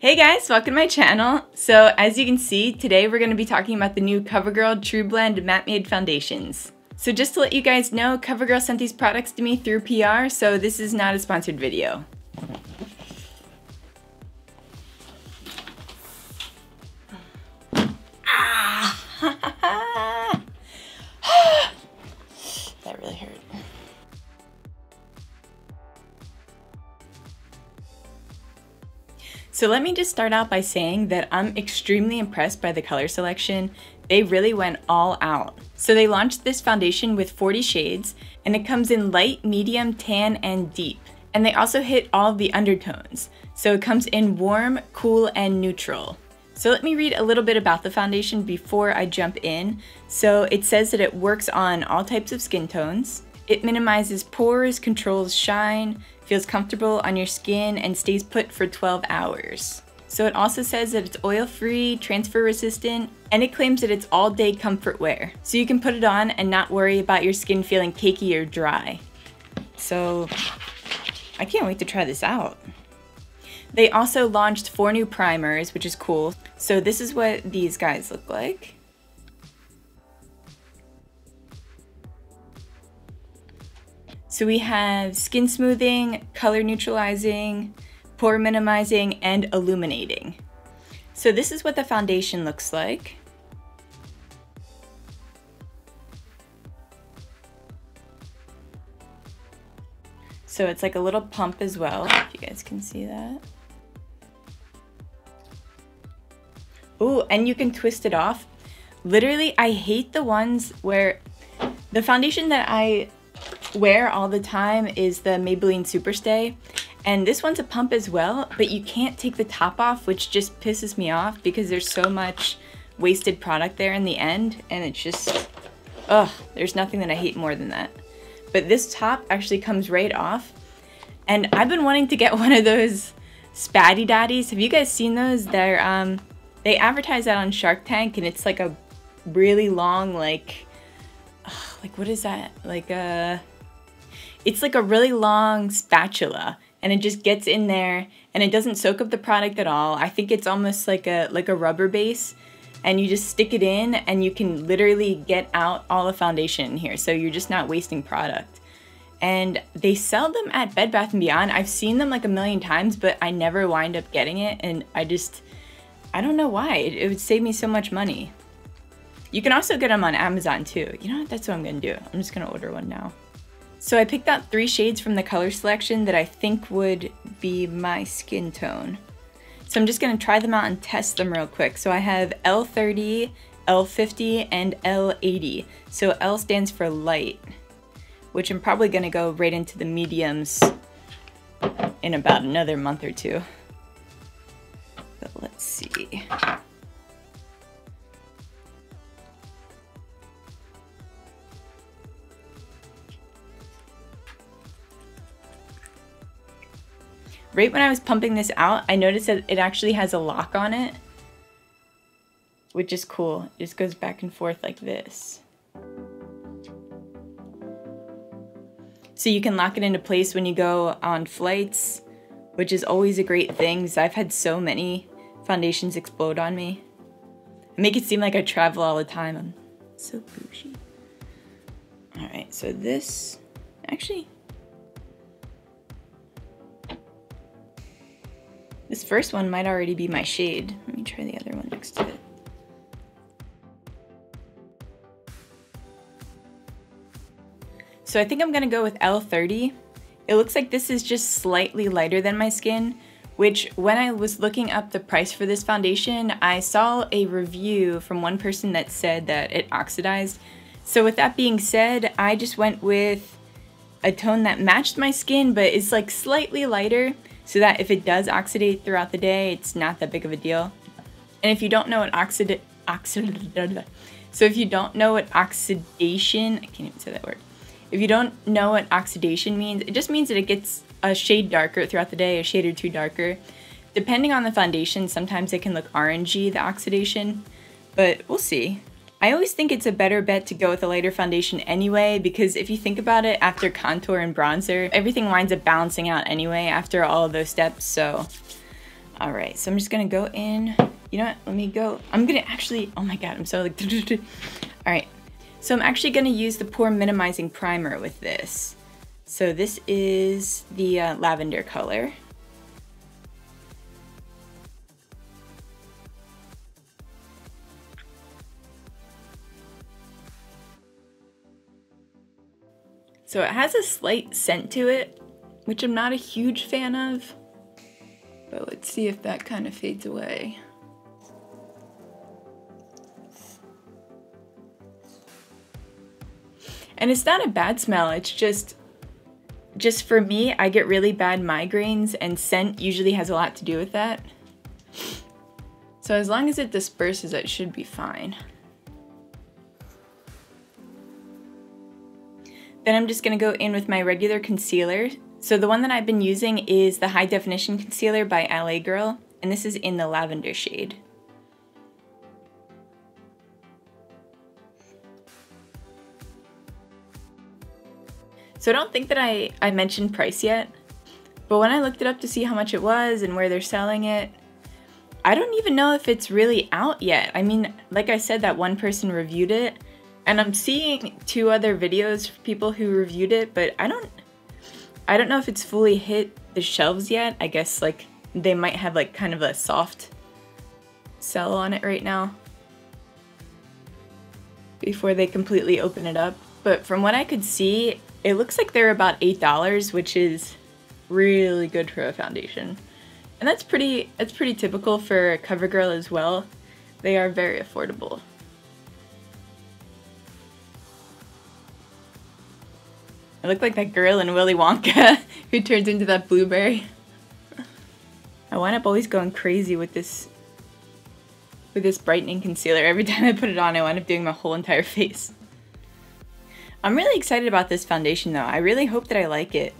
Hey guys, welcome to my channel. So as you can see, today we're going to be talking about the new Covergirl TruBlend Matte Made Foundations. So just to let you guys know, Covergirl sent these products to me through PR, so this is not a sponsored video. That really hurt. So let me just start out by saying that I'm extremely impressed by the color selection. They really went all out. So they launched this foundation with 40 shades, and it comes in light, medium, tan, and deep. And they also hit all of the undertones. So it comes in warm, cool, and neutral. So let me read a little bit about the foundation before I jump in. So it says that it works on all types of skin tones. It minimizes pores, controls shine, feels comfortable on your skin, and stays put for 12 hours. So it also says that it's oil-free, transfer-resistant, and it claims that it's all-day comfort wear. So you can put it on and not worry about your skin feeling cakey or dry. So I can't wait to try this out. They also launched 4 new primers, which is cool. So this is what these guys look like. So we have skin smoothing, color neutralizing, pore minimizing, and illuminating. So this is what the foundation looks like. So it's like a little pump as well, if you guys can see that. Ooh, and you can twist it off. Literally, I hate the ones where the foundation that I wear all the time is the Maybelline Superstay, and this one's a pump as well, but you can't take the top off, which just pisses me off because there's so much wasted product there in the end, and it's just, ugh, there's nothing that I hate more than that. But this top actually comes right off, and I've been wanting to get one of those Spatty Daddies. Have you guys seen those? They're they advertise that on Shark Tank, and it's like a really long, like what is that? It's like a really long spatula, and it just gets in there, and it doesn't soak up the product at all. I think it's almost like a rubber base, and you just stick it in, and you can literally get out all the foundation in here, so you're just not wasting product. And they sell them at Bed Bath & Beyond. I've seen them like a million times, but I never wind up getting it, and I don't know why. It would save me so much money. You can also get them on Amazon too. You know what? That's what I'm gonna do. I'm just gonna order one now. So I picked out 3 shades from the color selection that I think would be my skin tone. So I'm just gonna try them out and test them real quick. So I have L30, L50, and L80. So L stands for light, which I'm probably gonna go right into the mediums in about another month or two. But let's see. Right when I was pumping this out, I noticed that it actually has a lock on it, which is cool. It just goes back and forth like this. So you can lock it into place when you go on flights, which is always a great thing because I've had so many foundations explode on me. I make it seem like I travel all the time. I'm so bougie. All right, so this, actually, this first one might already be my shade. Let me try the other one next to it. So I think I'm gonna go with L30. It looks like this is just slightly lighter than my skin, which when I was looking up the price for this foundation, I saw a review from one person that said that it oxidized. So with that being said, I just went with a tone that matched my skin, but is like slightly lighter, so that if it does oxidate throughout the day, it's not that big of a deal. And if you don't know what oxidation, I can't even say that word. If you don't know what oxidation means, it just means that it gets a shade darker throughout the day, a shade or two darker. Depending on the foundation, sometimes it can look orangey, the oxidation, but we'll see. I always think it's a better bet to go with a lighter foundation anyway, because if you think about it, after contour and bronzer, everything winds up balancing out anyway after all of those steps, so All right, so I'm just gonna go in. You know what, let me go. I'm gonna actually, oh my God, I'm so like, all right. So I'm actually gonna use the pore minimizing primer with this. So this is the lavender color. So it has a slight scent to it, which I'm not a huge fan of, but let's see if that kind of fades away. And it's not a bad smell, it's just for me, I get really bad migraines and scent usually has a lot to do with that. So as long as it disperses, it should be fine. Then I'm just gonna go in with my regular concealer. So the one that I've been using is the High Definition Concealer by LA Girl, and this is in the lavender shade. So I don't think that I mentioned price yet, but when I looked it up to see how much it was and where they're selling it, I don't even know if it's really out yet. I mean, like I said, that one person reviewed it, and I'm seeing 2 other videos for people who reviewed it, but I don't know if it's fully hit the shelves yet. I guess like they might have like kind of a soft sell on it right now before they completely open it up. But from what I could see, it looks like they're about $8, which is really good for a foundation. And that's pretty typical for CoverGirl as well. They are very affordable. I look like that girl in Willy Wonka who turns into that blueberry. I wind up always going crazy with this brightening concealer. Every time I put it on, I wind up doing my whole entire face. I'm really excited about this foundation though. I really hope that I like it.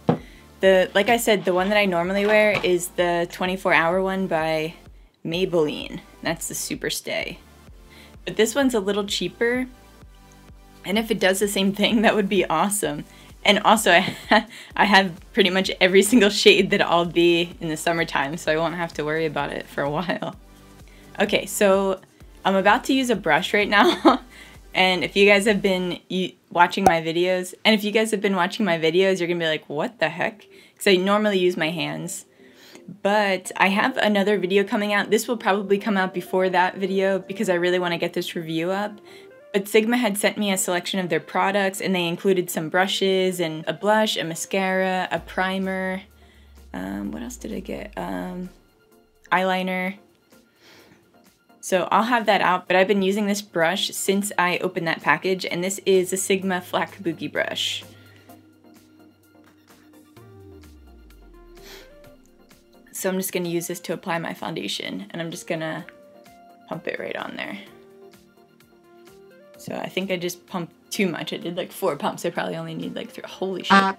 Like I said, the one that I normally wear is the 24-hour one by Maybelline. That's the Super Stay. But this one's a little cheaper, and if it does the same thing, that would be awesome. And also, I have pretty much every single shade that I'll be in the summertime, so I won't have to worry about it for a while. Okay, so I'm about to use a brush right now. And if you guys have been watching my videos, you're gonna be like, what the heck? Because I normally use my hands. But I have another video coming out. This will probably come out before that video because I really want to get this review up. But Sigma had sent me a selection of their products, and they included some brushes and a blush, a mascara, a primer. What else did I get? Eyeliner. So I'll have that out, but I've been using this brush since I opened that package, and this is a Sigma Flat Kabuki brush. So I'm just going to use this to apply my foundation, and I'm just going to pump it right on there. So I think I just pumped too much. I did like 4 pumps. I probably only need like 3. Holy shit.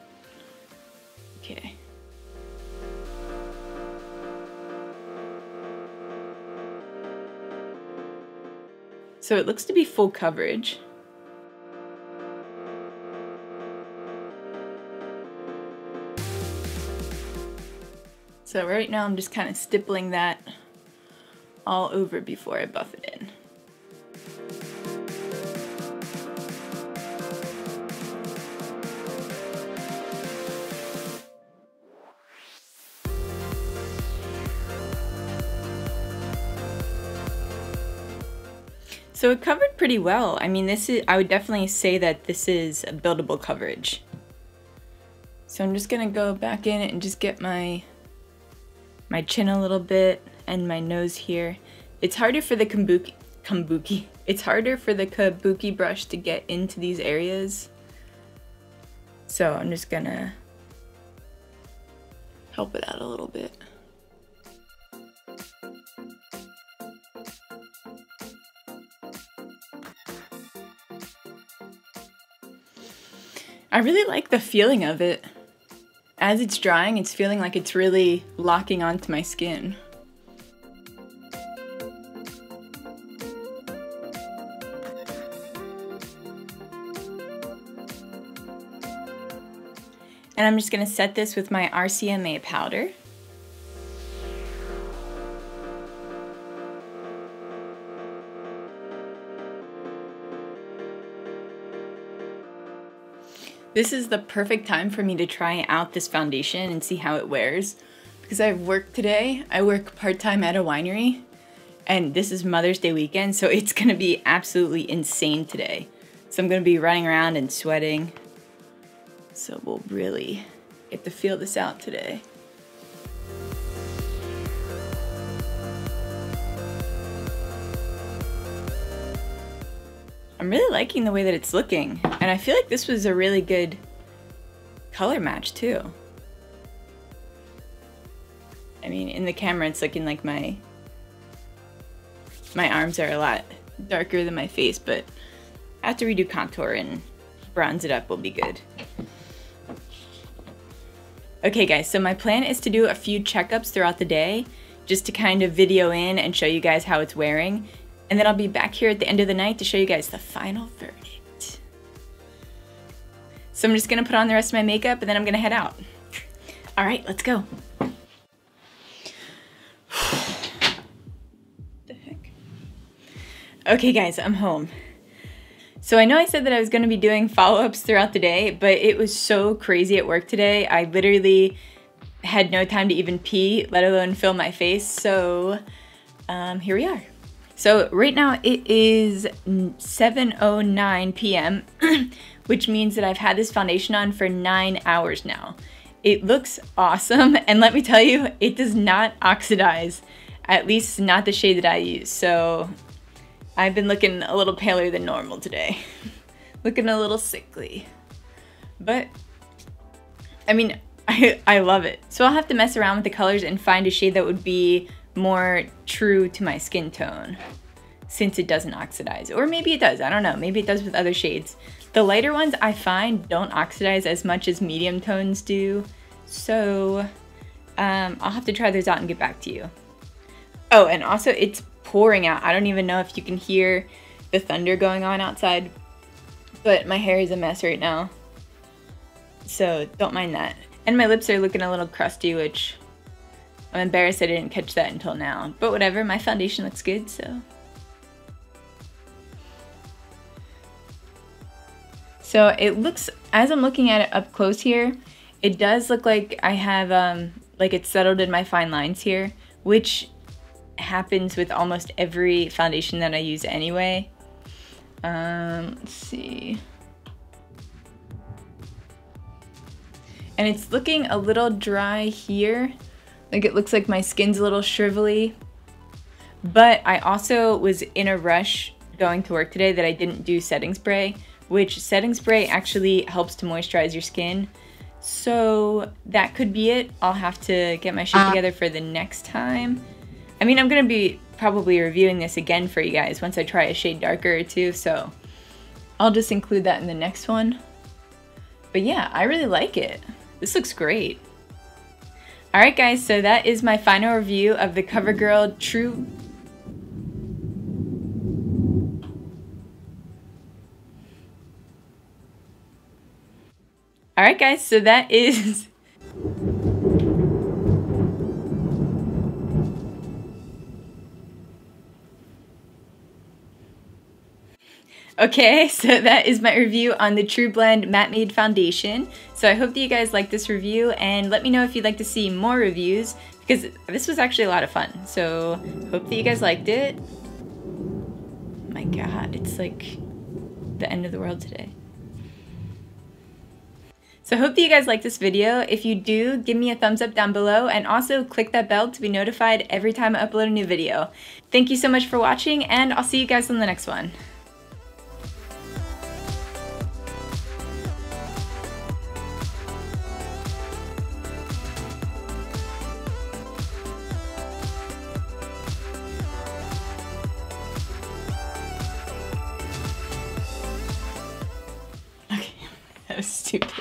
Okay. So it looks to be full coverage. So right now I'm just kind of stippling that all over before I buff it in. So it covered pretty well. I mean, I would definitely say that this is a buildable coverage. So I'm just gonna go back in and just get my chin a little bit and my nose here. It's harder for the It's harder for the kabuki brush to get into these areas. So I'm just gonna help it out a little bit. I really like the feeling of it. As it's drying, it's feeling like it's really locking onto my skin. And I'm just going to set this with my RCMA powder. This is the perfect time for me to try out this foundation and see how it wears. Because I have work today. I work part-time at a winery. And this is Mother's Day weekend, so it's going to be absolutely insane today. So I'm going to be running around and sweating. So we'll really get to feel this out today. I'm really liking the way that it's looking, and I feel like this was a really good color match too. I mean, in the camera it's looking like my arms are a lot darker than my face, but I have to redo contour and bronze it up will be good. Okay guys, so my plan is to do a few checkups throughout the day just to kind of video in and show you guys how it's wearing. And then I'll be back here at the end of the night to show you guys the final verdict. So I'm just gonna put on the rest of my makeup and then I'm gonna head out. All right, let's go. The heck? Okay guys, I'm home. So I know I said that I was gonna be doing follow-ups throughout the day, but it was so crazy at work today. I literally had no time to even pee, let alone film my face. So here we are. So right now it is 7:09 p.m., which means that I've had this foundation on for 9 hours now. It looks awesome, and let me tell you, it does not oxidize, at least not the shade that I use. So I've been looking a little paler than normal today. Looking a little sickly. But, I mean, I love it. So I'll have to mess around with the colors and find a shade that would be more true to my skin tone since it doesn't oxidize. Or maybe it does, I don't know. Maybe it does with other shades. The lighter ones I find don't oxidize as much as medium tones do. So I'll have to try those out and get back to you. Oh, and also it's pouring out. I don't even know if you can hear the thunder going on outside, but my hair is a mess right now. So don't mind that. And my lips are looking a little crusty, which I'm embarrassed I didn't catch that until now. But whatever, my foundation looks good, so. So it looks, as I'm looking at it up close here, it does look like I have, like it's settled in my fine lines here, which happens with almost every foundation that I use anyway. Let's see. And it's looking a little dry here. Like it looks like my skin's a little shrivelly. But I also was in a rush going to work today that I didn't do setting spray, which setting spray actually helps to moisturize your skin. So that could be it. I'll have to get my shit together for the next time. I mean, I'm gonna be probably reviewing this again for you guys once I try a shade darker or two, so I'll just include that in the next one. But yeah, I really like it. This looks great. Alright guys, so that is my final review of the Covergirl True... Alright guys, so that is... Okay, so that is my review on the TruBlend Matte Made Foundation. So I hope that you guys liked this review, and let me know if you'd like to see more reviews, because this was actually a lot of fun. So hope that you guys liked it. Oh my god, it's like the end of the world today. So I hope that you guys liked this video. If you do, give me a thumbs up down below, and also click that bell to be notified every time I upload a new video. Thank you so much for watching, and I'll see you guys on the next one. That was stupid.